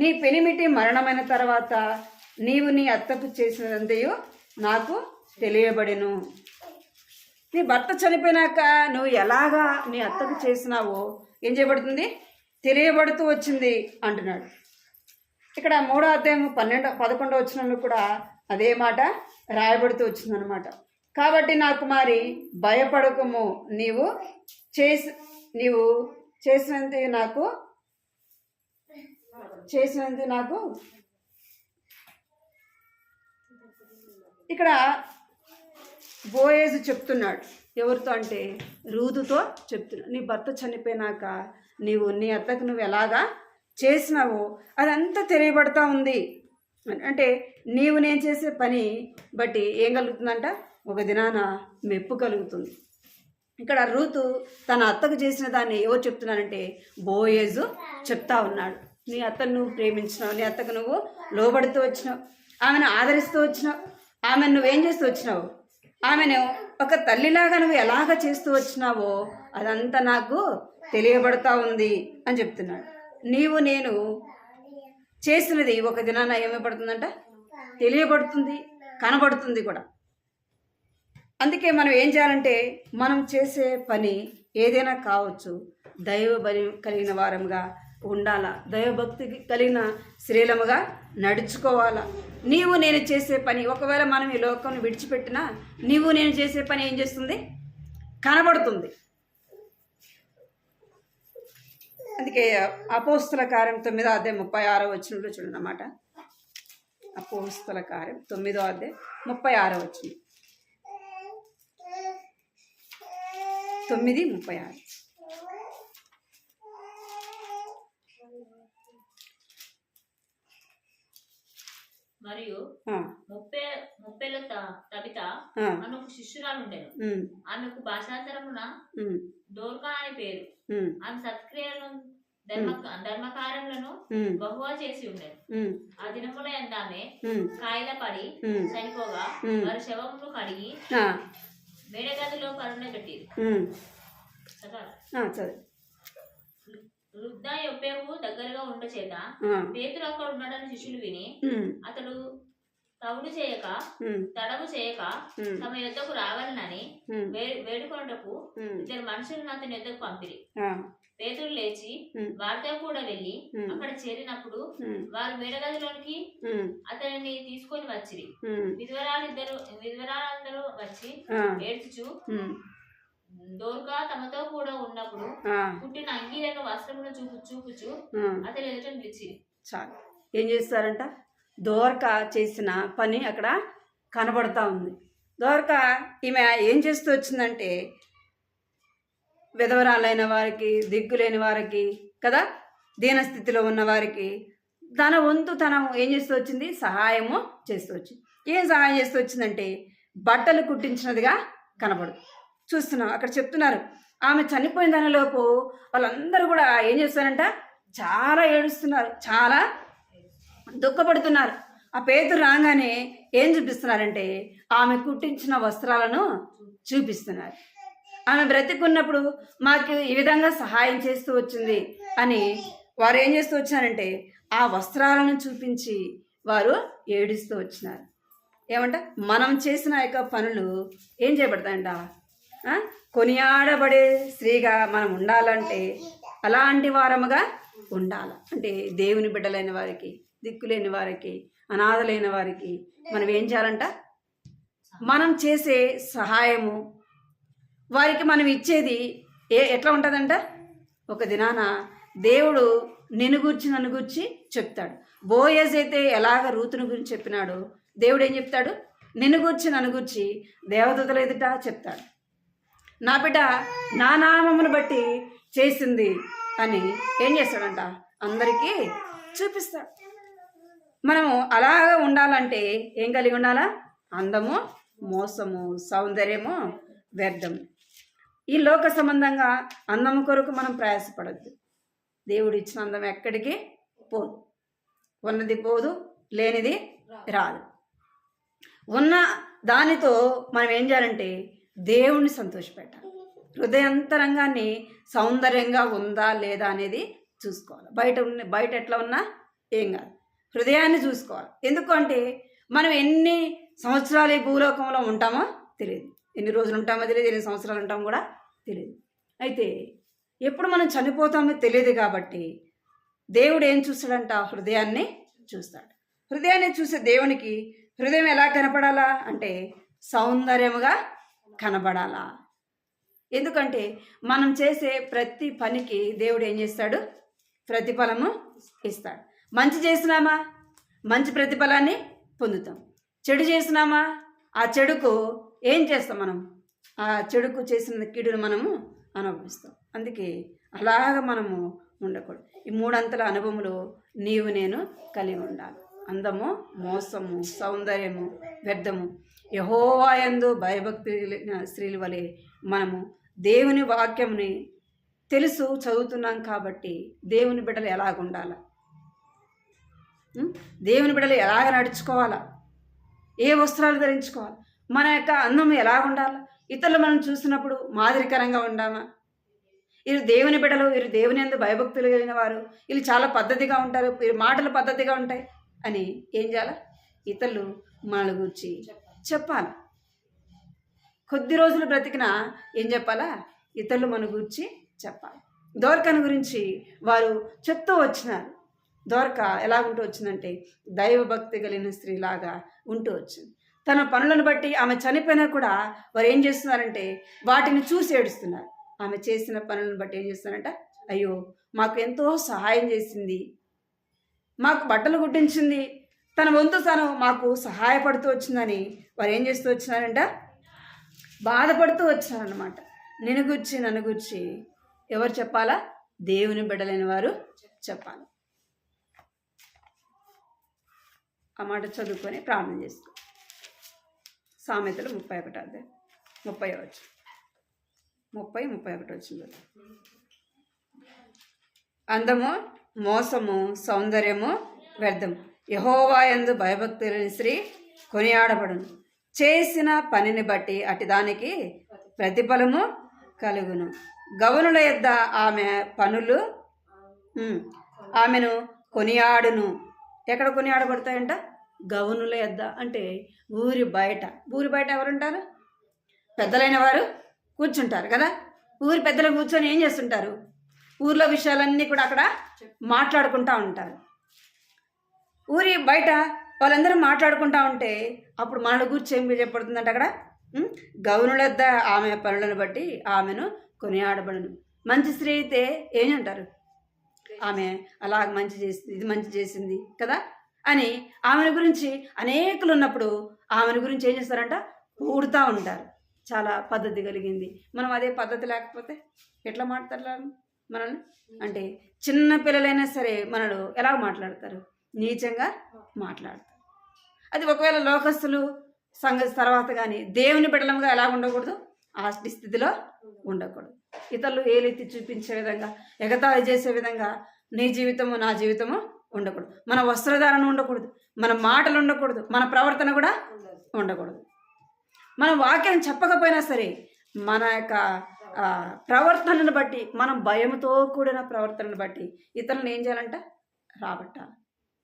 నీ పెనిమిటి మరణమైన తర్వాత నీవు నీ అత్తకు చేసినంతయు నాకు తెలియబడెను. నీ భర్త చనిపోయినాక నువ్వు ఎలాగా నీ అత్తకు చేసినావో ఏం చేయబడుతుంది, తెలియబడుతూ వచ్చింది అంటున్నాడు. ఇక్కడ 3వ అధ్యాయం 11వ వచనంలో కూడా అదే మాట రాయబడుతూ వచ్చిందనమాట. కాబట్టి నా కుమారి భయపడకము, నీవు చేసినంత నాకు ఇక్కడ బోయేజు చెప్తున్నాడు. ఎవరితో అంటే రూతుతో చెప్తున్నాడు. నీ భర్త చనిపోయినాక నీ అత్తకు నువ్వు ఎలాగా చేసినావో అదంతా తెలియబడతా ఉంది. అంటే నేను చేసే పని బట్టి ఏం కలుగుతుందంట, ఒక దినాన మెప్పు కలుగుతుంది. ఇక్కడ రూతు తన అత్తకు చేసిన దాన్ని ఎవరు చెప్తున్నానంటే బోయేజు చెప్తా ఉన్నాడు. నీ అత్తను నువ్వు ప్రేమించినావు, నీ అత్తకు నువ్వు లోబడుతూ వచ్చినావు, ఆమెను ఆదరిస్తూ వచ్చినావు, ఆమెను నువ్వేం చేస్తూ వచ్చినావు, ఆమెను ఒక తల్లిలాగా నువ్వు ఎలాగ చేస్తూ వచ్చినావో అదంతా నాకు తెలియబడతా ఉంది అని చెప్తున్నాడు. నేను చేసినది ఒక దినాన ఏమైపడుతుందంట, తెలియబడుతుంది, కనబడుతుంది కూడా. అందుకే మనం ఏం చేయాలంటే మనం చేసే పని ఏదైనా కావచ్చు, దైవభక్తి కలిగిన వారముగా ఉండాలా, దైవభక్తి కలిగిన స్త్రీలముగా నడుచుకోవాలా. నేను చేసే పని ఒకవేళ మనం ఈ లోకం విడిచిపెట్టినా నేను చేసే పని ఏం చేస్తుంది, కనబడుతుంది. అందుకే అపోస్తుల కార్యం 9వ అధ్యాయం 36వ వచనంలో చూడండి అన్నమాట. అపోస్తుల కార్యం 9వ అధ్యాయం 36వ వచనం. 9:36. మరియు ముప్పేలో తబిత అను ఒక శిష్యురాలు ఉండేది. ఆమెకు భాషాంతరమున దోర్కా అని పేరు. ఆమె సత్క్రియలను ధర్మకార్యములను బహువా చేసి ఉండేది. ఆ దినముల ఎందామె కాయల పడి చనిపోగా వారి శవమును కడిగి మేడగదిలో కరుణ పెట్టింది. వృద్ధ యొప్పేకు దగ్గరగా ఉండ చేత పేతురు అక్కడ ఉన్నాడని శిష్యులు విని అతడు తవుడు చేయక తడవు చేయక తమ యొద్దకు రావాలని వేడుకొనుటకు 2 మనుషులను అతని యొద్దకు పంపిరి. పేతురు లేచి వారితో కూడా వెళ్లి అక్కడ చేరినప్పుడు వారు మేడగదిలోనికి అతనిని తీసుకొని వచ్చిరి. విధవరాలందరూ వచ్చి ఏడ్చుచు దోర్కా తమతో కూడా ఉన్నప్పుడు పుట్టిన అంగీరక వస్త్రమును చూపుచు అతని ఎదుట నిలిచిరి. చాలు. ఏం చేస్తారంట, దోర్కా చేసిన పని అక్కడ కనబడతా ఉంది. దోర్కా ఈమె ఏం చేస్తూ వచ్చిందంటే విధవరాలైన వారికి, దిక్కులేని వారికి కదా, దీనస్థితిలో ఉన్న వారికి తన వంతు తనం ఏం చేస్తూ వచ్చింది? సహాయము చేస్తూ వచ్చింది. ఏం సహాయం చేస్తూ వచ్చిందంటే బట్టలు కుట్టించినదిగా కనపడు. చూస్తున్నాం అక్కడ చెప్తున్నారు, ఆమె చనిపోయిన దానిలోపు వాళ్ళందరూ కూడా ఏం చేస్తారంట? చాలా ఏడుస్తున్నారు, చాలా దుఃఖపడుతున్నారు. ఆ పేతురు రాగానే ఏం చూపిస్తున్నారంటే ఆమె కుట్టించిన వస్త్రాలను చూపిస్తున్నారు. ఆమె బ్రతికున్నప్పుడు మాకు ఈ విధంగా సహాయం చేస్తూ వచ్చింది అని వారు ఏం చేస్తూ వచ్చినారంటే ఆ వస్త్రాలను చూపించి వారు ఏడుస్తూ వచ్చినారు. ఏమంట? మనం చేసిన యొక్క పనులు ఏం చేయబడతాయంట? కొనియాడబడే స్త్రీగా మనం ఉండాలంటే అలాంటి వారముగా ఉండాలి. అంటే దేవుని బిడ్డలైన వారికి, దిక్కులేని వారికి, అనాథలైన వారికి మనం ఏం చేయాలంట? మనం చేసే సహాయము, వారికి మనం ఇచ్చేది ఎట్లా ఉంటుందంట? ఒక దినాన దేవుడు నిన్ను గూర్చి నన్ను గూర్చి చెప్తాడు. బోయజ్ అయితే ఎలాగ రూతుని గురించి చెప్పినాడు, దేవుడు ఏం చెప్తాడు? నిన్ను గూర్చి నన్ను గూర్చి దేవదూతల ఎదుట చెప్తాడు. నా బిడ్డ నా నామమును బట్టి చేసింది అని ఏం చేస్తాడంట? అందరికీ చూపిస్తాడు. మనము అలాగా ఉండాలంటే ఏం కలిగి ఉండాలా? అందము, మోసము, సౌందర్యము, వ్యర్థము. ఈ లోక సంబంధంగా అందము కొరకు మనం ప్రయాసపడద్దు. దేవుడు ఇచ్చిన అందం ఎక్కడికి పోదు. ఉన్నది పోదు, లేనిది రాదు. ఉన్న దానితో మనం ఏం చేయాలంటే దేవుణ్ణి సంతోషపెట్టాలి. హృదయాంతరంగాన్ని సౌందర్యంగా ఉందా లేదా అనేది చూసుకోవాలి. బయట ఎట్లా ఉన్నా ఏం కాదు, హృదయాన్ని చూసుకోవాలి. ఎందుకంటే మనం ఎన్ని సంవత్సరాలు ఈ భూలోకంలో ఉంటామో తెలియదు, ఎన్ని రోజులు ఉంటామో తెలియదు, ఎన్ని సంవత్సరాలు ఉంటామో కూడా తెలియదు. అయితే ఎప్పుడు మనం చనిపోతామో తెలియదు. కాబట్టి దేవుడు ఏం చూస్తాడంట? హృదయాన్ని చూస్తాడు. హృదయాన్ని చూసే దేవునికి హృదయం ఎలా కనపడాలా అంటే సౌందర్యముగా కనబడాలా. ఎందుకంటే మనం చేసే ప్రతి పనికి దేవుడు ఏం చేస్తాడు? ప్రతిఫలము ఇస్తాడు. మంచి చేసినామా మంచి ప్రతిఫలాన్ని పొందుతాం. చెడు చేసినామా ఆ చెడుకు ఏం చేస్తాం? మనం ఆ చెడుకు చేసిన కీడును మనము అనుభవిస్తాం. అందుకే అలాగ మనము ఉండకూడదు. ఈ మూడంతల అనుభవములు నీవు నేను కలిగి ఉండాలి. అందము, మోసము, సౌందర్యము, వ్యర్థము. యెహోవా యందు భయభక్తి స్త్రీల వలె మనము దేవుని వాక్యముని తెలుసు, చదువుతున్నాం. కాబట్టి దేవుని బిడ్డలు ఎలాగ ఉండాలా, దేవుని బిడ్డలు ఎలాగ నడుచుకోవాలా, ఏ వస్త్రాలు ధరించుకోవాలి, మన యొక్క అందం ఎలా ఉండాలా, ఇతరులు మనం చూసినప్పుడు మాదిరికరంగా ఉండామా? వీరు దేవుని బిడ్డలు, వీరు దేవుని యందు భయభక్తులు కలిగిన వారు, వీళ్ళు చాలా పద్ధతిగా ఉంటారు, వీరి మాటలు పద్ధతిగా ఉంటాయి అని ఏం చేయాలి? ఇతరులు మన గురించి చెప్పాలి. కొద్ది రోజులు బ్రతికినా ఏం చెప్పాలా? ఇతరులు మన గురించి చెప్పాలి. దోర్కను గురించి వారు చెప్తూ వచ్చినారు. దోర్క ఎలాగుంటూ వచ్చిందంటే దైవభక్తి కలిగిన స్త్రీలాగా ఉంటూ వచ్చింది. తన పనులను బట్టి ఆమె చనిపోయినా కూడా వారు ఏం చేస్తున్నారంటే వాటిని చూసి ఏడుస్తున్నారు. ఆమె చేసిన పనులను బట్టి ఏం చేస్తున్నారంట? అయ్యో, మాకు ఎంతో సహాయం చేసింది, మాకు బట్టలు కుట్టించింది, తన వంతు తను మాకు సహాయపడుతూ వచ్చిందని వారు ఏం చేస్తూ వచ్చినారంట? బాధపడుతూ వచ్చినారన్నమాట. నిన్ను గుర్చి నన్ను గుర్చి ఎవరు చెప్పాలా? దేవుని బిడ్డలైన వారు చెప్పాలి. ఆ మాట చదువుకొని ప్రార్థన చేసుకో. సామెతలు 31 30 వచ్చింది. అందము, మోసము, సౌందర్యము, వ్యర్థము. యెహోవా యందు భయభక్తి లేని స్త్రీ కొనియాడబడును. చేసిన పనిని బట్టి అటు దానికి ప్రతిఫలము కలుగును. గవనుల యొద్ద ఆమె పనులు ఆమెను కొనియాడును. ఎక్కడ కొనియాడబడతాయంట? గవనుల యొద్ద. అంటే ఊరి బయట. ఊరి బయట ఎవరుంటారు? పెద్దలైన వారు కూర్చుంటారు కదా. ఊరి పెద్దలు కూర్చొని ఏం చేస్తుంటారు? ఊర్లో విషయాలన్నీ కూడా అక్కడ మాట్లాడుకుంటూ ఉంటారు. ఊరి బయట వాళ్ళందరూ మాట్లాడుకుంటూ ఉంటే అప్పుడు మన గురించి ఏం చెప్పబడుతుందంటే అక్కడ గవనులొద్ద ఆమె పనులను బట్టి ఆమెను కొనియాడబడును. మంచి స్త్రీ అయితే ఏం అంటారు? ఆమె అలాగ మంచి చేసింది, ఇది మంచి చేసింది కదా అని ఆమెను గురించి అనేకులు ఉన్నప్పుడు ఆమెను గురించి ఏం చేస్తారంట? ఊడుతూ ఉంటారు. చాలా పద్ధతి కలిగింది. మనం అదే పద్ధతి లేకపోతే ఎట్లా మాట్లాడతారు మనల్ని? అంటే చిన్న పిల్లలైనా సరే మనలు ఎలా మాట్లాడతారు? నీచంగా మాట్లాడతారు. అది ఒకవేళ లోకస్తులు సంగతి తర్వాత కానీ దేవుని బిడ్డలంగా ఎలా ఉండకూడదు? ఆ స్థితిలో ఉండకూడదు. ఇతరులు ఏలెత్తి చూపించే విధంగా, ఎగతాళి చేసే విధంగా నీ జీవితము నా జీవితము ఉండకూడదు. మన వస్త్రధారణ ఉండకూడదు, మన మాటలు ఉండకూడదు, మన ప్రవర్తన కూడా ఉండకూడదు. మన వాక్యం చెప్పకపోయినా సరే మన యొక్క ప్రవర్తనను బట్టి, మనం భయంతో కూడిన ప్రవర్తనను బట్టి ఇతరులను ఏం చేయాలంట? రాబట్టాలి.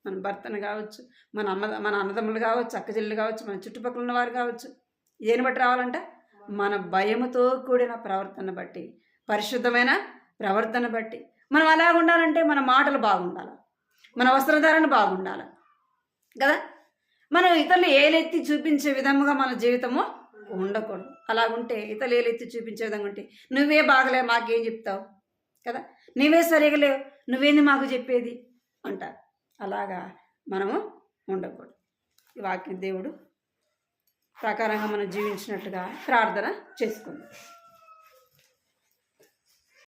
మన భర్తను కావచ్చు, మన అన్నదమ్ములు కావచ్చు, అక్కచెల్లెలు కావచ్చు, మన చుట్టుపక్కల ఉన్న వారు కావచ్చు. దేని బట్టి రావాలంట? మన భయముతో కూడిన ప్రవర్తన బట్టి, పరిశుద్ధమైన ప్రవర్తన బట్టి. మనం అలా ఉండాలంటే మన మాటలు బాగుండాలి, మన వస్త్రధారణ బాగుండాలి కదా. మనం ఇతరులు ఏలెత్తి చూపించే విధముగా మన జీవితము ఉండకూడదు. అలాగుంటే ఇతరులు ఏలెత్తి చూపించే విధంగా ఉంటే నువ్వే బాగలే మాకేం చెప్తావు కదా, నువ్వే సరిగా లేవు, నువ్వేంది మాకు చెప్పేది అంటారు. అలాగా మనము ఉండకూడదు. ఈ వాక్యం దేవుడు ప్రకారంగా మనం జీవించినట్లుగా ప్రార్థన చేసుకుందాం.